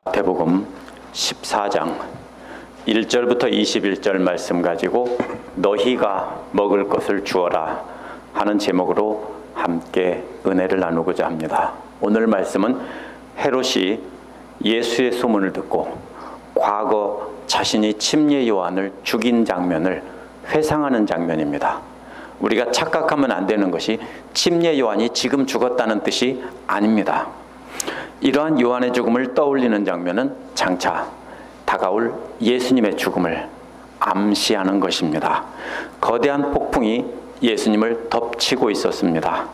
마태복음 14장 1절부터 21절 말씀 가지고 너희가 먹을 것을 주어라 하는 제목으로 함께 은혜를 나누고자 합니다. 오늘 말씀은 헤롯이 예수의 소문을 듣고 과거 자신이 침례 요한을 죽인 장면을 회상하는 장면입니다. 우리가 착각하면 안 되는 것이 침례 요한이 지금 죽었다는 뜻이 아닙니다. 이러한 요한의 죽음을 떠올리는 장면은 장차 다가올 예수님의 죽음을 암시하는 것입니다. 거대한 폭풍이 예수님을 덮치고 있었습니다.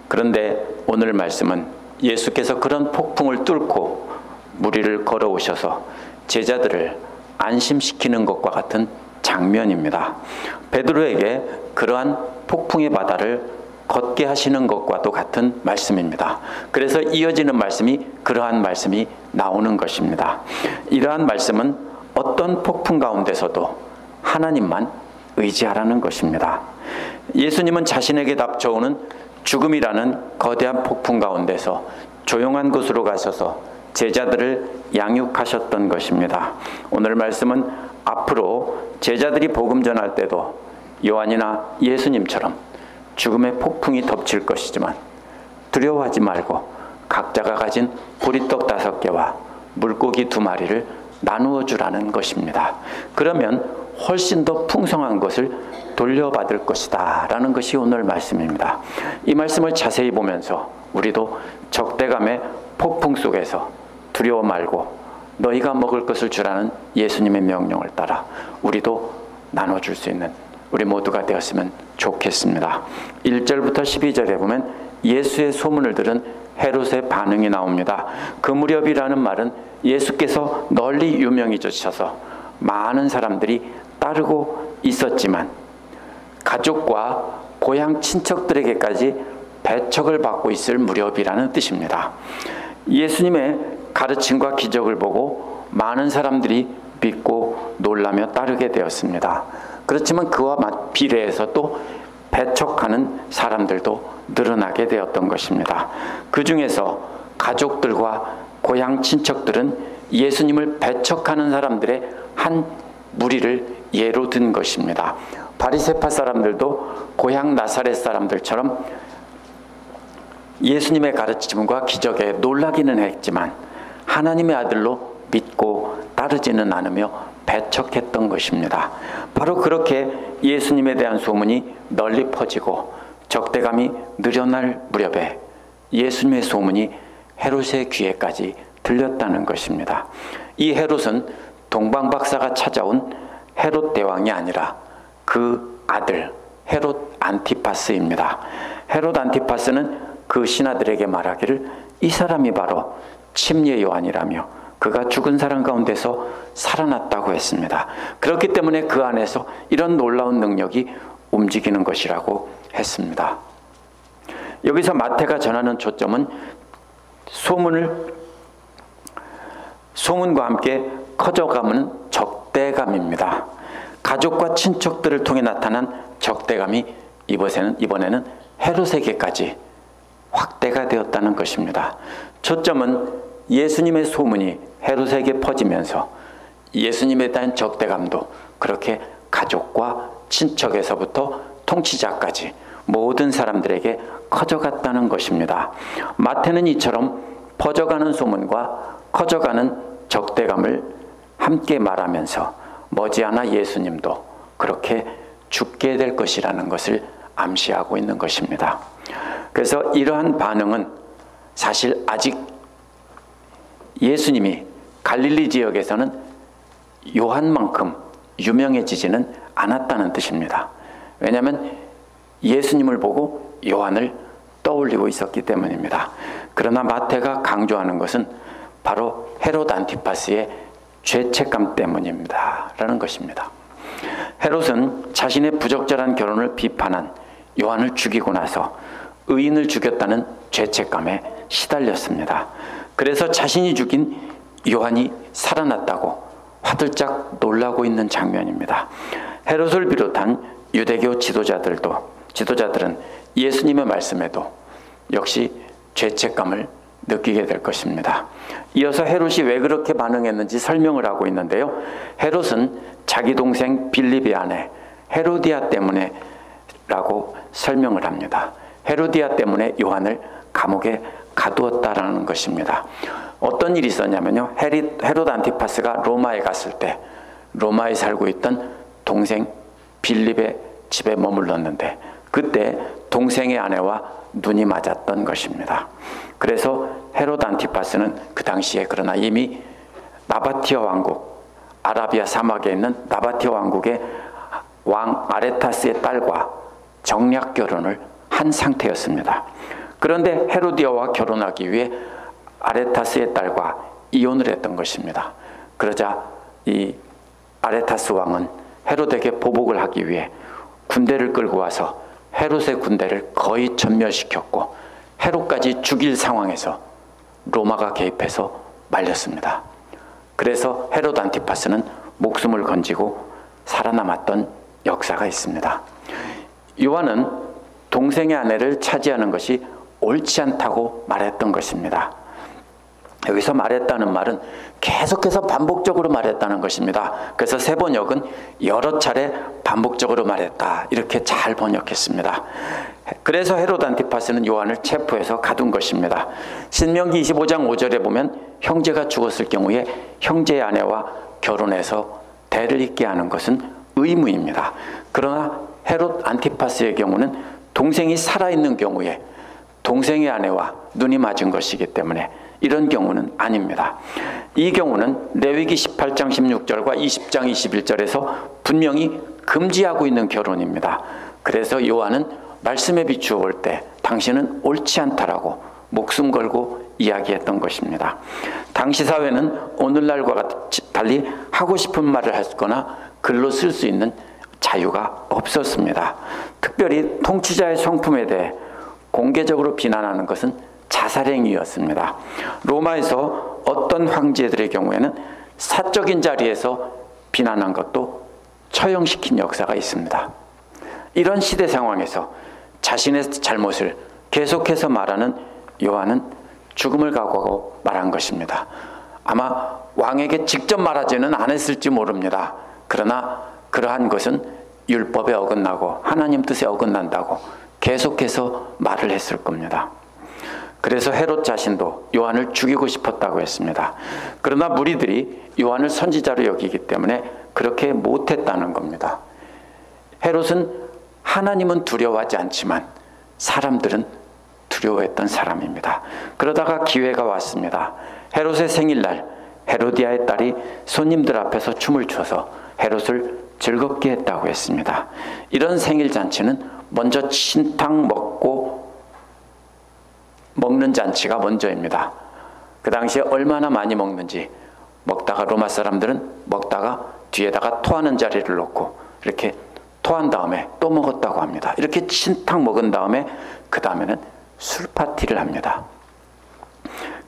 그런데 오늘 말씀은 예수께서 그런 폭풍을 뚫고 무리를 걸어오셔서 제자들을 안심시키는 것과 같은 장면입니다. 베드로에게 그러한 폭풍의 바다를 걷게 하시는 것과도 같은 말씀입니다. 그래서 이어지는 말씀이 그러한 말씀이 나오는 것입니다. 이러한 말씀은 어떤 폭풍 가운데서도 하나님만 의지하라는 것입니다. 예수님은 자신에게 닥쳐오는 죽음이라는 거대한 폭풍 가운데서 조용한 곳으로 가셔서 제자들을 양육하셨던 것입니다. 오늘 말씀은 앞으로 제자들이 복음 전할 때도 요한이나 예수님처럼 죽음의 폭풍이 덮칠 것이지만 두려워하지 말고 각자가 가진 보리떡 5개와 물고기 2마리를 나누어 주라는 것입니다. 그러면 훨씬 더 풍성한 것을 돌려받을 것이다 라는 것이 오늘 말씀입니다. 이 말씀을 자세히 보면서 우리도 적대감의 폭풍 속에서 두려워 말고 너희가 먹을 것을 주라는 예수님의 명령을 따라 우리도 나눠줄 수 있는 우리 모두가 되었으면 좋겠습니다. 1절부터 12절에 보면 예수의 소문을 들은 헤롯의 반응이 나옵니다. 그 무렵이라는 말은 예수께서 널리 유명해지셔서 많은 사람들이 따르고 있었지만 가족과 고향 친척들에게까지 배척을 받고 있을 무렵이라는 뜻입니다. 예수님의 가르침과 기적을 보고 많은 사람들이 믿고 놀라며 따르게 되었습니다. 그렇지만 그와 비례해서 또 배척하는 사람들도 늘어나게 되었던 것입니다. 그 중에서 가족들과 고향 친척들은 예수님을 배척하는 사람들의 한 무리를 예로 든 것입니다. 바리새파 사람들도 고향 나사렛 사람들처럼 예수님의 가르침과 기적에 놀라기는 했지만 하나님의 아들로 믿고 따르지는 않으며 배척했던 것입니다. 바로 그렇게 예수님에 대한 소문이 널리 퍼지고 적대감이 늘어날 무렵에 예수님의 소문이 헤롯의 귀에까지 들렸다는 것입니다. 이 헤롯은 동방박사가 찾아온 헤롯 대왕이 아니라 그 아들 헤롯 안티파스입니다. 헤롯 안티파스는 그 신하들에게 말하기를 이 사람이 바로 침례 요한이라며 그가 죽은 사람 가운데서 살아났다고 했습니다. 그렇기 때문에 그 안에서 이런 놀라운 능력이 움직이는 것이라고 했습니다. 여기서 마태가 전하는 초점은 소문과 함께 커져가는 적대감입니다. 가족과 친척들을 통해 나타난 적대감이 이번에는 헤롯에게까지 확대가 되었다는 것입니다. 초점은 예수님의 소문이 헤롯에게 퍼지면서 예수님에 대한 적대감도 그렇게 가족과 친척에서부터 통치자까지 모든 사람들에게 커져갔다는 것입니다. 마태는 이처럼 퍼져가는 소문과 커져가는 적대감을 함께 말하면서 머지않아 예수님도 그렇게 죽게 될 것이라는 것을 암시하고 있는 것입니다. 그래서 이러한 반응은 사실 아직 예수님이 갈릴리 지역에서는 요한만큼 유명해지지는 않았다는 뜻입니다. 왜냐하면 예수님을 보고 요한을 떠올리고 있었기 때문입니다. 그러나 마태가 강조하는 것은 바로 헤롯 안티파스의 죄책감 때문입니다 라는 것입니다. 헤롯은 자신의 부적절한 결혼을 비판한 요한을 죽이고 나서 의인을 죽였다는 죄책감에 시달렸습니다. 그래서 자신이 죽인 요한이 살아났다고 화들짝 놀라고 있는 장면입니다. 헤롯을 비롯한 유대교 지도자들은 예수님의 말씀에도 역시 죄책감을 느끼게 될 것입니다. 이어서 헤롯이 왜 그렇게 반응했는지 설명을 하고 있는데요. 헤롯은 자기 동생 빌립의 아내 헤로디아 때문에 라고 설명을 합니다. 헤로디아 때문에 요한을 감옥에 가두었다라는 것입니다. 어떤 일이 있었냐면요. 헤롯 안티파스가 로마에 갔을 때 로마에 살고 있던 동생 빌립의 집에 머물렀는데 그때 동생의 아내와 눈이 맞았던 것입니다. 그래서 헤롯 안티파스는 그 당시에 그러나 이미 나바티아 왕국, 아라비아 사막에 있는 나바티아 왕국의 왕 아레타스의 딸과 정략 결혼을 한 상태였습니다. 그런데 헤로디아와 결혼하기 위해 아레타스의 딸과 이혼을 했던 것입니다. 그러자 이 아레타스 왕은 헤롯에게 보복을 하기 위해 군대를 끌고 와서 헤롯의 군대를 거의 전멸시켰고 헤롯까지 죽일 상황에서 로마가 개입해서 말렸습니다. 그래서 헤롯 안티파스는 목숨을 건지고 살아남았던 역사가 있습니다. 요한은 동생의 아내를 차지하는 것이 옳지 않다고 말했던 것입니다. 여기서 말했다는 말은 계속해서 반복적으로 말했다는 것입니다. 그래서 세 번역은 여러 차례 반복적으로 말했다 이렇게 잘 번역했습니다. 그래서 헤롯 안티파스는 요한을 체포해서 가둔 것입니다. 신명기 25장 5절에 보면 형제가 죽었을 경우에 형제의 아내와 결혼해서 대를 잇게 하는 것은 의무입니다. 그러나 헤롯 안티파스의 경우는 동생이 살아있는 경우에 동생의 아내와 눈이 맞은 것이기 때문에 이런 경우는 아닙니다. 이 경우는 레위기 18장 16절과 20장 21절에서 분명히 금지하고 있는 결혼입니다. 그래서 요한은 말씀에 비추어 볼 때 당신은 옳지 않다라고 목숨 걸고 이야기했던 것입니다. 당시 사회는 오늘날과 달리 하고 싶은 말을 하거나 글로 쓸 수 있는 자유가 없었습니다. 특별히 통치자의 성품에 대해 공개적으로 비난하는 것은 자살행위였습니다. 로마에서 어떤 황제들의 경우에는 사적인 자리에서 비난한 것도 처형시킨 역사가 있습니다. 이런 시대 상황에서 자신의 잘못을 계속해서 말하는 요한은 죽음을 각오하고 말한 것입니다. 아마 왕에게 직접 말하지는 않았을지 모릅니다. 그러나 그러한 것은 율법에 어긋나고 하나님 뜻에 어긋난다고 계속해서 말을 했을 겁니다. 그래서 헤롯 자신도 요한을 죽이고 싶었다고 했습니다. 그러나 무리들이 요한을 선지자로 여기기 때문에 그렇게 못했다는 겁니다. 헤롯은 하나님은 두려워하지 않지만 사람들은 두려워했던 사람입니다. 그러다가 기회가 왔습니다. 헤롯의 생일날 헤로디아의 딸이 손님들 앞에서 춤을 춰서 헤롯을 즐겁게 했다고 했습니다. 이런 생일 잔치는 먼저 신탕 먹는 잔치가 먼저입니다. 그 당시에 얼마나 많이 먹는지 먹다가 로마 사람들은 먹다가 뒤에다가 토하는 자리를 놓고 이렇게 토한 다음에 또 먹었다고 합니다. 이렇게 신탕 먹은 다음에 그 다음에는 술 파티를 합니다.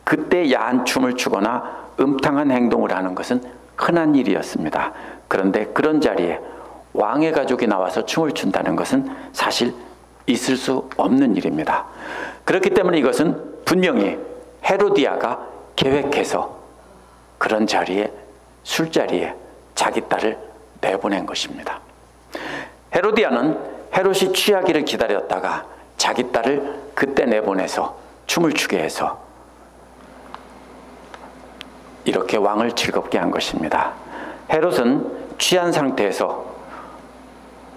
그때 야한 춤을 추거나 음탕한 행동을 하는 것은 흔한 일이었습니다. 그런데 그런 자리에 왕의 가족이 나와서 춤을 춘다는 것은 사실 있을 수 없는 일입니다. 그렇기 때문에 이것은 분명히 헤로디아가 계획해서 그런 자리에 술자리에 자기 딸을 내보낸 것입니다. 헤로디아는 헤롯이 취하기를 기다렸다가 자기 딸을 그때 내보내서 춤을 추게 해서 이렇게 왕을 즐겁게 한 것입니다. 헤롯은 취한 상태에서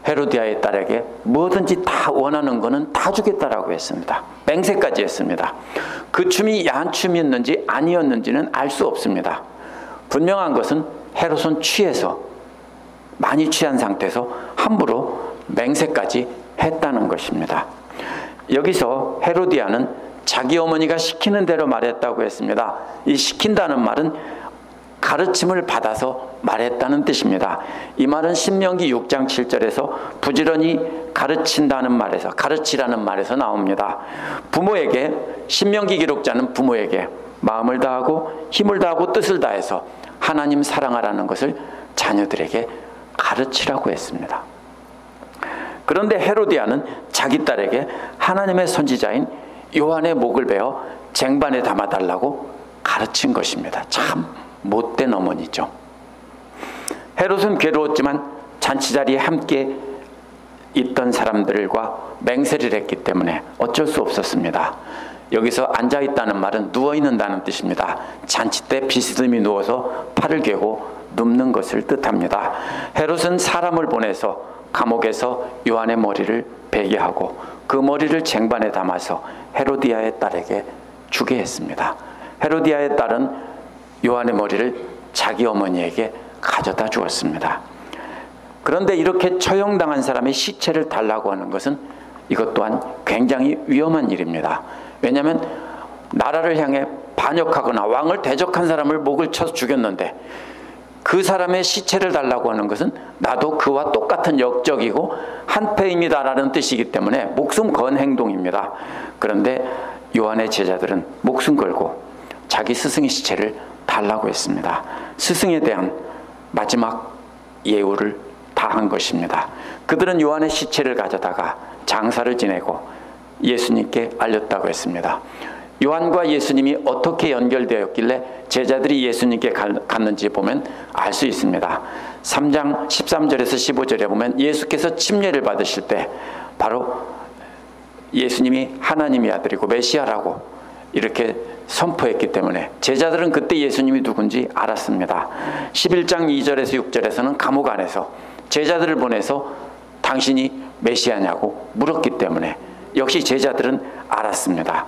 헤로디아의 딸에게 뭐든지 다 원하는 거는 다 주겠다라고 했습니다. 맹세까지 했습니다. 그 춤이 야한 춤이었는지 아니었는지는 알 수 없습니다. 분명한 것은 헤롯은 취해서 많이 취한 상태에서 함부로 맹세까지 했다는 것입니다. 여기서 헤로디아는 자기 어머니가 시키는 대로 말했다고 했습니다. 이 시킨다는 말은 가르침을 받아서 말했다는 뜻입니다. 이 말은 신명기 6장 7절에서 부지런히 가르친다는 말에서 가르치라는 말에서 나옵니다. 부모에게 신명기 기록자는 부모에게 마음을 다하고 힘을 다하고 뜻을 다해서 하나님 사랑하라는 것을 자녀들에게 가르치라고 했습니다. 그런데 헤로디아는 자기 딸에게 하나님의 선지자인 요한의 목을 베어 쟁반에 담아달라고 가르친 것입니다. 참 못된 어머니죠. 헤롯은 괴로웠지만 잔치 자리에 함께 있던 사람들과 맹세를 했기 때문에 어쩔 수 없었습니다. 여기서 앉아있다는 말은 누워있는다는 뜻입니다. 잔치 때 비스듬히 누워서 팔을 괴고 눕는 것을 뜻합니다. 헤롯은 사람을 보내서 감옥에서 요한의 머리를 베게 하고 그 머리를 쟁반에 담아서 헤로디아의 딸에게 주게 했습니다. 헤로디아의 딸은 요한의 머리를 자기 어머니에게 가져다 주었습니다. 그런데 이렇게 처형당한 사람의 시체를 달라고 하는 것은 이것 또한 굉장히 위험한 일입니다. 왜냐하면 나라를 향해 반역하거나 왕을 대적한 사람을 목을 쳐서 죽였는데 그 사람의 시체를 달라고 하는 것은 나도 그와 똑같은 역적이고 한패입니다라는 뜻이기 때문에 목숨 건 행동입니다. 그런데 요한의 제자들은 목숨 걸고 자기 스승의 시체를 달라고 했습니다. 스승에 대한 마지막 예우를 다한 것입니다. 그들은 요한의 시체를 가져다가 장사를 지내고 예수님께 알렸다고 했습니다. 요한과 예수님이 어떻게 연결되었길래 제자들이 예수님께 갔는지 보면 알 수 있습니다. 3장 13절에서 15절에 보면 예수께서 침례를 받으실 때 바로 예수님이 하나님의 아들이고 메시아라고 이렇게 선포했기 때문에 제자들은 그때 예수님이 누군지 알았습니다. 11장 2절에서 6절에서는 감옥 안에서 제자들을 보내서 당신이 메시아냐고 물었기 때문에 역시 제자들은 알았습니다.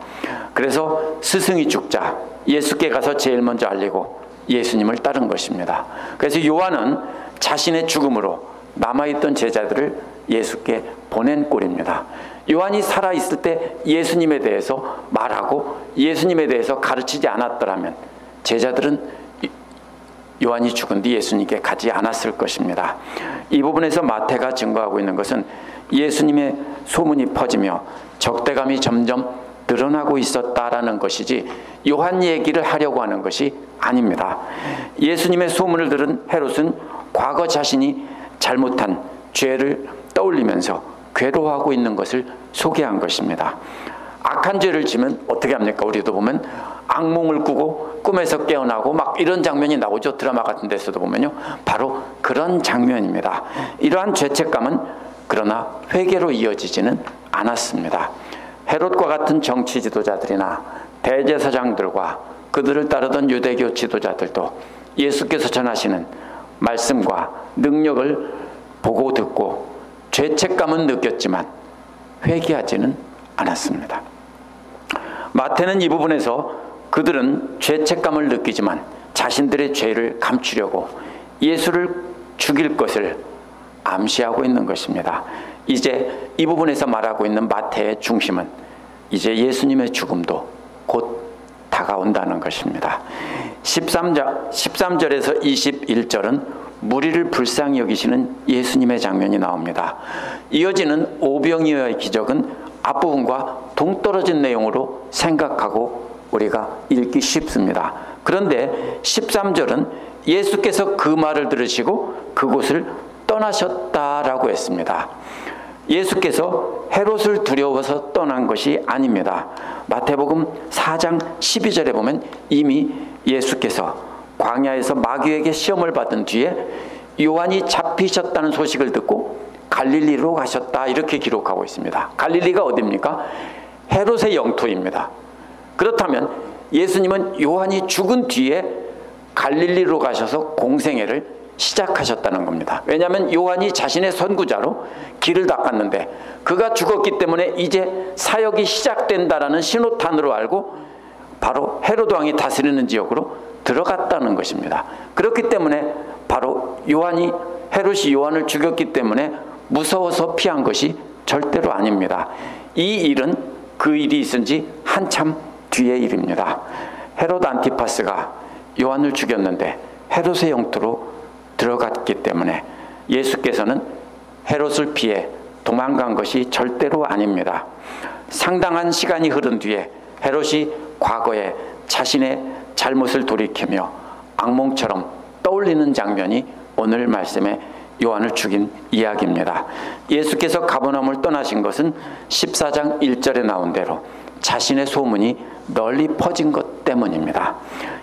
그래서 스승이 죽자 예수께 가서 제일 먼저 알리고 예수님을 따른 것입니다. 그래서 요한은 자신의 죽음으로 남아있던 제자들을 예수께 보낸 꼴입니다. 요한이 살아있을 때 예수님에 대해서 말하고 예수님에 대해서 가르치지 않았더라면 제자들은 요한이 죽은 뒤 예수님께 가지 않았을 것입니다. 이 부분에서 마태가 증거하고 있는 것은 예수님의 소문이 퍼지며 적대감이 점점 드러나고 있었다라는 것이지 요한 얘기를 하려고 하는 것이 아닙니다. 예수님의 소문을 들은 헤롯은 과거 자신이 잘못한 죄를 떠올리면서 괴로워하고 있는 것을 소개한 것입니다. 악한 죄를 지면 어떻게 합니까? 우리도 보면 악몽을 꾸고 꿈에서 깨어나고 막 이런 장면이 나오죠. 드라마 같은 데서도 보면요. 바로 그런 장면입니다. 이러한 죄책감은 그러나 회개로 이어지지는 않았습니다. 헤롯과 같은 정치 지도자들이나 대제사장들과 그들을 따르던 유대교 지도자들도 예수께서 전하시는 말씀과 능력을 보고 듣고 죄책감은 느꼈지만 회개하지는 않았습니다. 마태는 이 부분에서 그들은 죄책감을 느끼지만 자신들의 죄를 감추려고 예수를 죽일 것을 암시하고 있는 것입니다. 이제 이 부분에서 말하고 있는 마태의 중심은 이제 예수님의 죽음도 곧 다가온다는 것입니다. 13절에서 21절은 무리를 불쌍히 여기시는 예수님의 장면이 나옵니다. 이어지는 오병이어의 기적은 앞부분과 동떨어진 내용으로 생각하고 우리가 읽기 쉽습니다. 그런데 13절은 예수께서 그 말을 들으시고 그곳을 떠나셨다라고 했습니다. 예수께서 헤롯을 두려워서 떠난 것이 아닙니다. 마태복음 4장 12절에 보면 이미 예수께서 광야에서 마귀에게 시험을 받은 뒤에 요한이 잡히셨다는 소식을 듣고 갈릴리로 가셨다 이렇게 기록하고 있습니다. 갈릴리가 어디입니까? 헤롯의 영토입니다. 그렇다면 예수님은 요한이 죽은 뒤에 갈릴리로 가셔서 공생애를 시작하셨다는 겁니다. 왜냐하면 요한이 자신의 선구자로 길을 닦았는데 그가 죽었기 때문에 이제 사역이 시작된다라는 신호탄으로 알고 바로 헤롯 왕이 다스리는 지역으로 들어갔다는 것입니다. 그렇기 때문에 바로 헤롯이 요한을 죽였기 때문에 무서워서 피한 것이 절대로 아닙니다. 이 일은 그 일이 있은 지 한참 뒤의 일입니다. 헤롯 안티파스가 요한을 죽였는데 헤롯의 영토로 들어갔기 때문에 예수께서는 헤롯을 피해 도망간 것이 절대로 아닙니다. 상당한 시간이 흐른 뒤에 헤롯이 과거에 자신의 잘못을 돌이키며 악몽처럼 떠올리는 장면이 오늘 말씀에 요한을 죽인 이야기입니다. 예수께서 가버나움을 떠나신 것은 14장 1절에 나온 대로 자신의 소문이 널리 퍼진 것 때문입니다.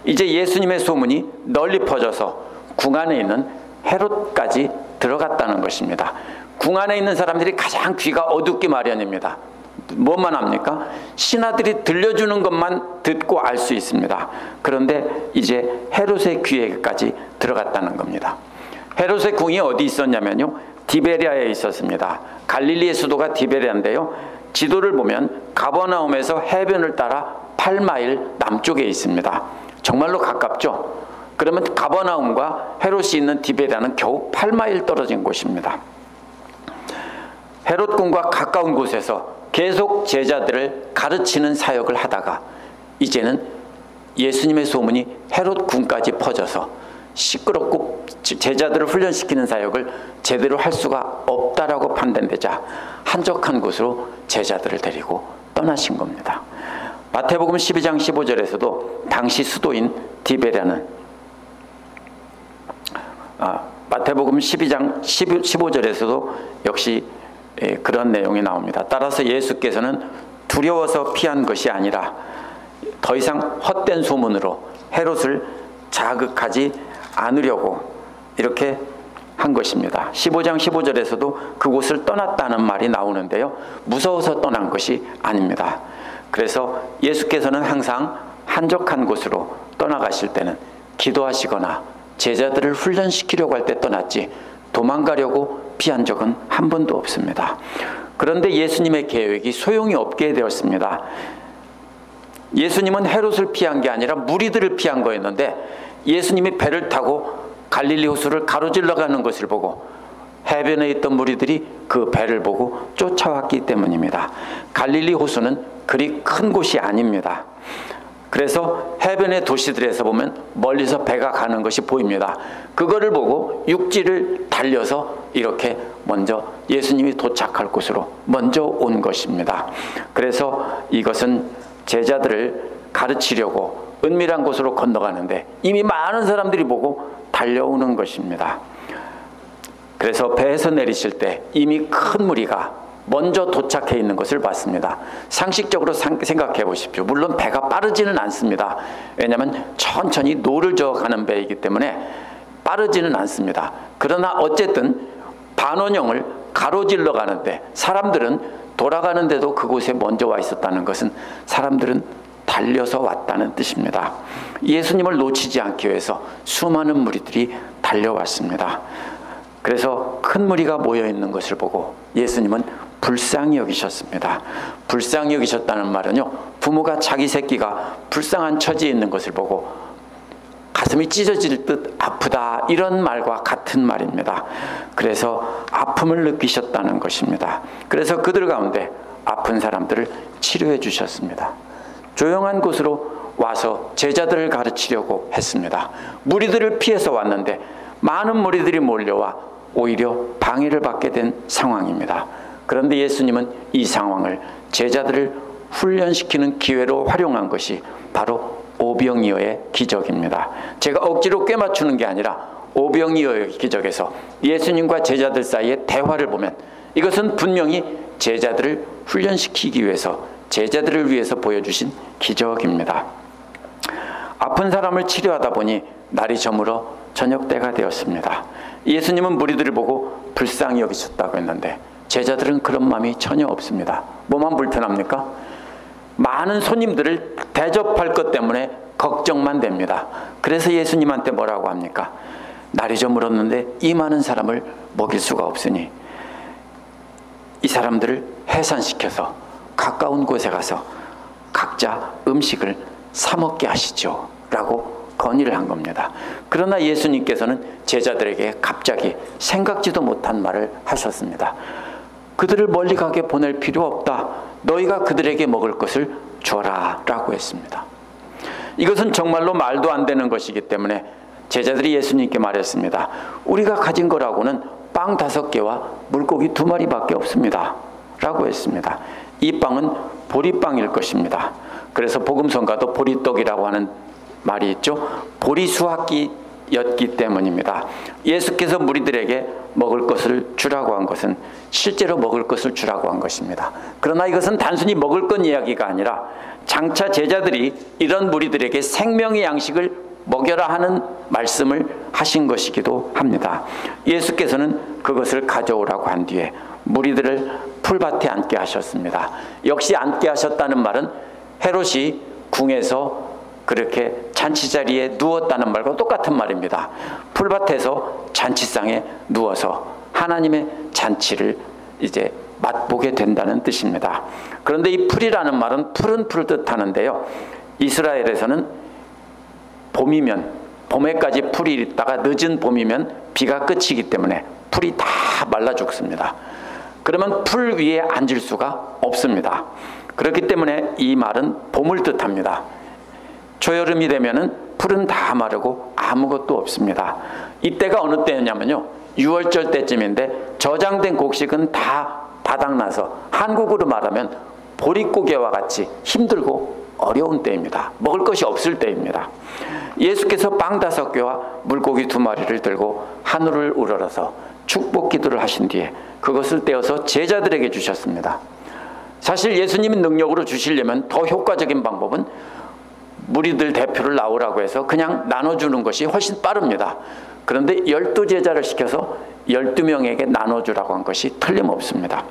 이제 예수님의 소문이 널리 퍼져서 궁 안에 있는 헤롯까지 들어갔다는 것입니다. 궁 안에 있는 사람들이 가장 귀가 어둡기 마련입니다. 뭐만 합니까? 신하들이 들려주는 것만 듣고 알 수 있습니다. 그런데 이제 헤롯의 귀에까지 들어갔다는 겁니다. 헤롯의 궁이 어디 있었냐면요, 디베리아에 있었습니다. 갈릴리의 수도가 디베리아인데요, 지도를 보면 가버나움에서 해변을 따라 8마일 남쪽에 있습니다. 정말로 가깝죠? 그러면 가버나움과 헤롯이 있는 디베리아는 겨우 8마일 떨어진 곳입니다. 헤롯 궁과 가까운 곳에서 계속 제자들을 가르치는 사역을 하다가 이제는 예수님의 소문이 헤롯 궁까지 퍼져서 시끄럽고 제자들을 훈련시키는 사역을 제대로 할 수가 없다라고 판단되자 한적한 곳으로 제자들을 데리고 떠나신 겁니다. 마태복음 12장 15절에서도 당시 수도인 디베리아는 마태복음 12장 15절에서도 역시 그런 내용이 나옵니다. 따라서 예수께서는 두려워서 피한 것이 아니라 더 이상 헛된 소문으로 헤롯을 자극하지 않으려고 이렇게 한 것입니다. 15장 15절에서도 그곳을 떠났다는 말이 나오는데요, 무서워서 떠난 것이 아닙니다. 그래서 예수께서는 항상 한적한 곳으로 떠나가실 때는 기도하시거나 제자들을 훈련시키려고 할 때 떠났지 도망가려고 피한 적은 한 번도 없습니다. 그런데 예수님의 계획이 소용이 없게 되었습니다. 예수님은 헤롯을 피한 게 아니라 무리들을 피한 거였는데, 예수님이 배를 타고 갈릴리 호수를 가로질러 가는 것을 보고 해변에 있던 무리들이 그 배를 보고 쫓아왔기 때문입니다. 갈릴리 호수는 그리 큰 곳이 아닙니다. 그래서 해변의 도시들에서 보면 멀리서 배가 가는 것이 보입니다. 그거를 보고 육지를 달려서 이렇게 먼저 예수님이 도착할 곳으로 먼저 온 것입니다. 그래서 이것은 제자들을 가르치려고 은밀한 곳으로 건너가는데 이미 많은 사람들이 보고 달려오는 것입니다. 그래서 배에서 내리실 때 이미 큰 무리가 먼저 도착해 있는 것을 봤습니다. 상식적으로 생각해 보십시오. 물론 배가 빠르지는 않습니다. 왜냐하면 천천히 노를 저어가는 배이기 때문에 빠르지는 않습니다. 그러나 어쨌든 반원형을 가로질러 가는데 사람들은 돌아가는데도 그곳에 먼저 와 있었다는 것은 사람들은 달려서 왔다는 뜻입니다. 예수님을 놓치지 않기 위해서 수많은 무리들이 달려왔습니다. 그래서 큰 무리가 모여 있는 것을 보고 예수님은 불쌍히 여기셨습니다. 불쌍히 여기셨다는 말은요, 부모가 자기 새끼가 불쌍한 처지에 있는 것을 보고 가슴이 찢어질 듯 아프다, 이런 말과 같은 말입니다. 그래서 아픔을 느끼셨다는 것입니다. 그래서 그들 가운데 아픈 사람들을 치료해 주셨습니다. 조용한 곳으로 와서 제자들을 가르치려고 했습니다. 무리들을 피해서 왔는데 많은 무리들이 몰려와 오히려 방해를 받게 된 상황입니다. 그런데 예수님은 이 상황을 제자들을 훈련시키는 기회로 활용한 것이 바로 오병이어의 기적입니다. 제가 억지로 꿰맞추는 게 아니라 오병이어의 기적에서 예수님과 제자들 사이의 대화를 보면 이것은 분명히 제자들을 훈련시키기 위해서, 제자들을 위해서 보여주신 기적입니다. 아픈 사람을 치료하다 보니 날이 저물어 저녁 때가 되었습니다. 예수님은 무리들을 보고 불쌍히 여기셨다고 했는데 제자들은 그런 마음이 전혀 없습니다. 뭐만 불편합니까? 많은 손님들을 대접할 것 때문에 걱정만 됩니다. 그래서 예수님한테 뭐라고 합니까? 날이 저물었는데 이 많은 사람을 먹일 수가 없으니 이 사람들을 해산시켜서 가까운 곳에 가서 각자 음식을 사 먹게 하시죠 라고 건의를 한 겁니다. 그러나 예수님께서는 제자들에게 갑자기 생각지도 못한 말을 하셨습니다. 그들을 멀리 가게 보낼 필요 없다. 너희가 그들에게 먹을 것을 줘라 라고 했습니다. 이것은 정말로 말도 안 되는 것이기 때문에 제자들이 예수님께 말했습니다. 우리가 가진 거라고는 빵 5개와 물고기 2마리밖에 없습니다 라고 했습니다. 이 빵은 보리빵일 것입니다. 그래서 복음성가도 보리떡이라고 하는 말이 있죠. 보리 수확기 였기 때문입니다. 예수께서 무리들에게 먹을 것을 주라고 한 것은 실제로 먹을 것을 주라고 한 것입니다. 그러나 이것은 단순히 먹을 것 이야기가 아니라 장차 제자들이 이런 무리들에게 생명의 양식을 먹여라 하는 말씀을 하신 것이기도 합니다. 예수께서는 그것을 가져오라고 한 뒤에 무리들을 풀밭에 앉게 하셨습니다. 역시 앉게 하셨다는 말은 헤롯이 궁에서 그렇게 잔치자리에 누웠다는 말과 똑같은 말입니다. 풀밭에서 잔치상에 누워서 하나님의 잔치를 이제 맛보게 된다는 뜻입니다. 그런데 이 풀이라는 말은 푸른 풀 뜻하는데요. 이스라엘에서는 봄이면, 봄에까지 풀이 있다가 늦은 봄이면 비가 그치기 때문에 풀이 다 말라 죽습니다. 그러면 풀 위에 앉을 수가 없습니다. 그렇기 때문에 이 말은 봄을 뜻합니다. 초여름이 되면은 풀은 다 마르고 아무것도 없습니다. 이때가 어느 때였냐면요, 6월절 때쯤인데 저장된 곡식은 다 바닥나서 한국으로 말하면 보릿고개와 같이 힘들고 어려운 때입니다. 먹을 것이 없을 때입니다. 예수께서 빵 5개와 물고기 2마리를 들고 하늘을 우러러서 축복 기도를 하신 뒤에 그것을 떼어서 제자들에게 주셨습니다. 사실 예수님이 능력으로 주시려면 더 효과적인 방법은 무리들 대표를 나오라고 해서 그냥 나눠주는 것이 훨씬 빠릅니다. 그런데 12제자를 시켜서 12명에게 나눠주라고 한 것이 틀림없습니다.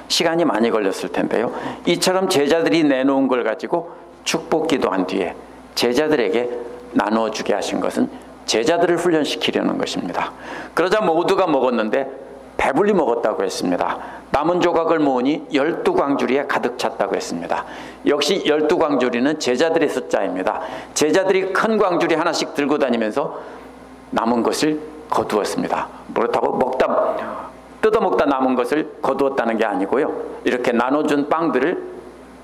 시간이 많이 걸렸을 텐데요. 이처럼 제자들이 내놓은 걸 가지고 축복 기도한 뒤에 제자들에게 나눠주게 하신 것은 제자들을 훈련시키려는 것입니다. 그러자 모두가 먹었는데 배불리 먹었다고 했습니다. 남은 조각을 모으니 12광주리에 가득 찼다고 했습니다. 역시 12광주리는 제자들의 숫자입니다. 제자들이 큰 광주리 하나씩 들고 다니면서 남은 것을 거두었습니다. 그렇다고 뜯어먹다 남은 것을 거두었다는 게 아니고요, 이렇게 나눠준 빵들을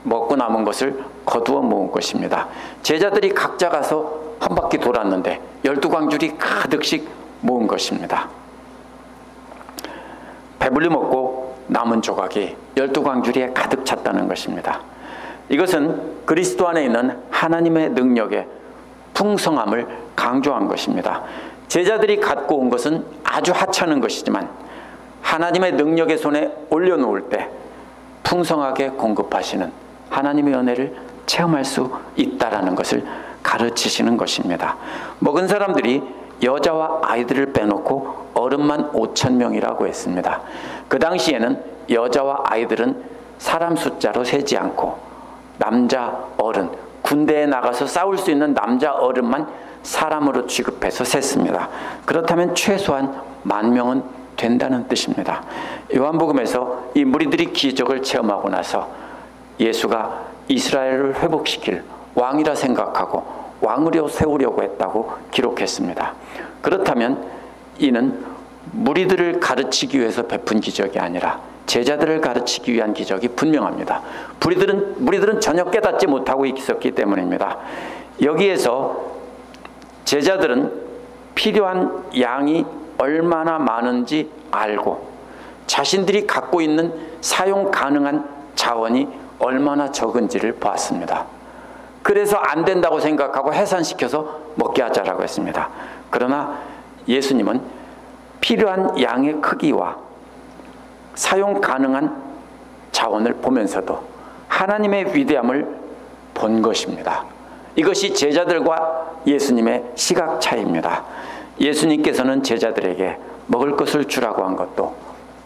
먹고 남은 것을 거두어 모은 것입니다. 제자들이 각자 가서 한 바퀴 돌았는데 12광주리 가득씩 모은 것입니다. 배불리 먹고 남은 조각이 12광주리에 가득 찼다는 것입니다. 이것은 그리스도 안에 있는 하나님의 능력의 풍성함을 강조한 것입니다. 제자들이 갖고 온 것은 아주 하찮은 것이지만 하나님의 능력의 손에 올려놓을 때 풍성하게 공급하시는 하나님의 은혜를 체험할 수 있다는 것을 가르치시는 것입니다. 먹은 사람들이 여자와 아이들을 빼놓고 어른만 5,000명이라고 했습니다. 그 당시에는 여자와 아이들은 사람 숫자로 세지 않고 남자 어른, 군대에 나가서 싸울 수 있는 남자 어른만 사람으로 취급해서 셌습니다. 그렇다면 최소한 10,000명은 된다는 뜻입니다. 요한복음에서 이 무리들이 기적을 체험하고 나서 예수가 이스라엘을 회복시킬 왕이라 생각하고 왕으로 세우려고 했다고 기록했습니다. 그렇다면 이는 무리들을 가르치기 위해서 베푼 기적이 아니라 제자들을 가르치기 위한 기적이 분명합니다. 무리들은 전혀 깨닫지 못하고 있었기 때문입니다. 여기에서 제자들은 필요한 양이 얼마나 많은지 알고 자신들이 갖고 있는 사용 가능한 자원이 얼마나 적은지를 보았습니다. 그래서 안 된다고 생각하고 해산시켜서 먹게 하자라고 했습니다. 그러나 예수님은 필요한 양의 크기와 사용 가능한 자원을 보면서도 하나님의 위대함을 본 것입니다. 이것이 제자들과 예수님의 시각 차이입니다. 예수님께서는 제자들에게 먹을 것을 주라고 한 것도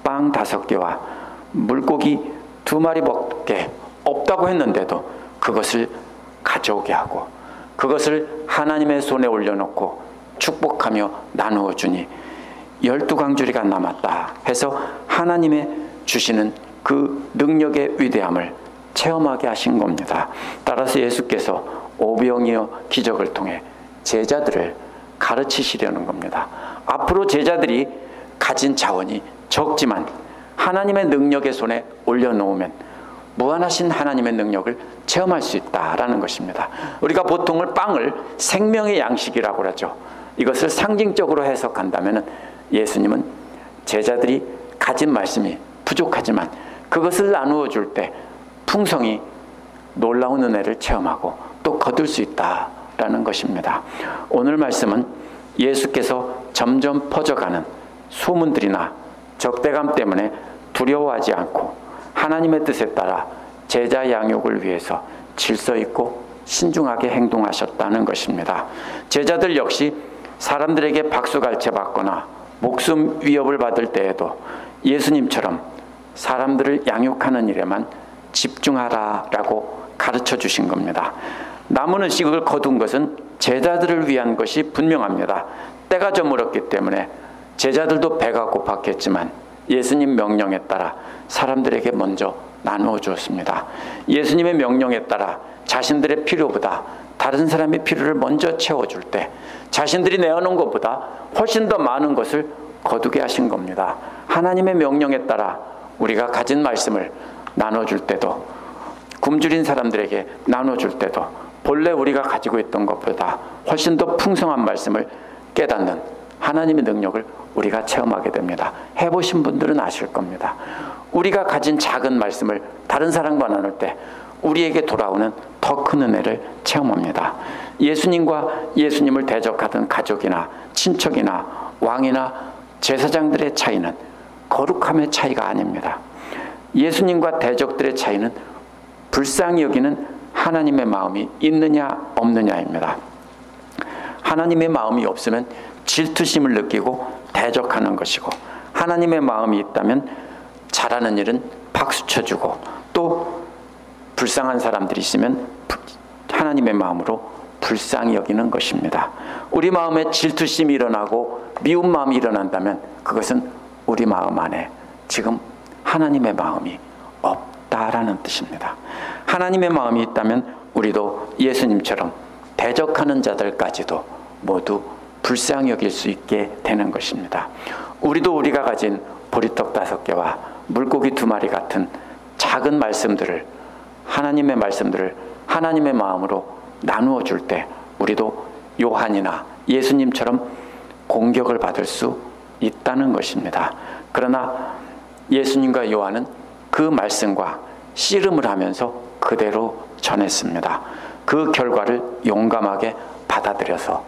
빵 5개와 물고기 2마리밖에 없다고 했는데도 그것을 가져오게 하고 그것을 하나님의 손에 올려놓고 축복하며 나누어 주니 12광주리가 남았다 해서 하나님의 주시는 그 능력의 위대함을 체험하게 하신 겁니다. 따라서 예수께서 오병이어 기적을 통해 제자들을 가르치시려는 겁니다. 앞으로 제자들이 가진 자원이 적지만 하나님의 능력의 손에 올려놓으면 무한하신 하나님의 능력을 체험할 수 있다라는 것입니다. 우리가 보통을 빵을 생명의 양식이라고 하죠. 이것을 상징적으로 해석한다면 예수님은 제자들이 가진 말씀이 부족하지만 그것을 나누어 줄 때 풍성히 놀라운 은혜를 체험하고 또 거둘 수 있다라는 라는 것입니다. 오늘 말씀은 예수께서 점점 퍼져가는 소문들이나 적대감 때문에 두려워하지 않고 하나님의 뜻에 따라 제자 양육을 위해서 질서 있고 신중하게 행동하셨다는 것입니다. 제자들 역시 사람들에게 박수갈채 받거나 목숨 위협을 받을 때에도 예수님처럼 사람들을 양육하는 일에만 집중하라라고 가르쳐 주신 겁니다. 남은 의식을 거둔 것은 제자들을 위한 것이 분명합니다. 때가 저물었기 때문에 제자들도 배가 고팠겠지만 예수님 명령에 따라 사람들에게 먼저 나누어 주었습니다. 예수님의 명령에 따라 자신들의 필요보다 다른 사람의 필요를 먼저 채워줄 때 자신들이 내어놓은 것보다 훨씬 더 많은 것을 거두게 하신 겁니다. 하나님의 명령에 따라 우리가 가진 말씀을 나눠줄 때도, 굶주린 사람들에게 나눠줄 때도 본래 우리가 가지고 있던 것보다 훨씬 더 풍성한 말씀을 깨닫는 하나님의 능력을 우리가 체험하게 됩니다. 해보신 분들은 아실 겁니다. 우리가 가진 작은 말씀을 다른 사람과 나눌 때 우리에게 돌아오는 더 큰 은혜를 체험합니다. 예수님과 예수님을 대적하던 가족이나 친척이나 왕이나 제사장들의 차이는 거룩함의 차이가 아닙니다. 예수님과 대적들의 차이는 불쌍히 여기는 하나님의 마음이 있느냐 없느냐입니다. 하나님의 마음이 없으면 질투심을 느끼고 대적하는 것이고, 하나님의 마음이 있다면 잘하는 일은 박수 쳐주고, 또 불쌍한 사람들이 있으면 하나님의 마음으로 불쌍히 여기는 것입니다. 우리 마음에 질투심이 일어나고 미운 마음이 일어난다면 그것은 우리 마음 안에 지금 하나님의 마음이 없다라는 뜻입니다. 하나님의 마음이 있다면 우리도 예수님처럼 대적하는 자들까지도 모두 불쌍히 여길 수 있게 되는 것입니다. 우리도 우리가 가진 보리떡 5개와 물고기 2마리 같은 작은 말씀들을, 하나님의 말씀들을 하나님의 마음으로 나누어 줄 때 우리도 요한이나 예수님처럼 공격을 받을 수 있다는 것입니다. 그러나 예수님과 요한은 그 말씀과 씨름을 하면서 그대로 전했습니다. 그 결과를 용감하게 받아들여서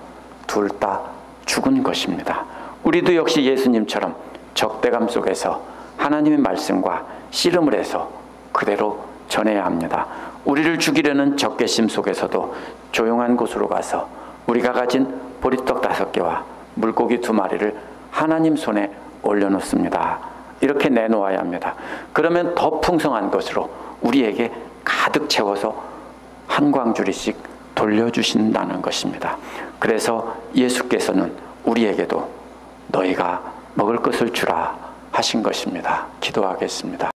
둘 다 죽은 것입니다. 우리도 역시 예수님처럼 적대감 속에서 하나님의 말씀과 씨름을 해서 그대로 전해야 합니다. 우리를 죽이려는 적개심 속에서도 조용한 곳으로 가서 우리가 가진 보리떡 5개와 물고기 2마리를 하나님 손에 올려놓습니다. 이렇게 내놓아야 합니다. 그러면 더 풍성한 것으로 우리에게 가득 채워서 한 광주리씩 돌려주신다는 것입니다. 그래서 예수께서는 우리에게도 너희가 먹을 것을 주라 하신 것입니다. 기도하겠습니다.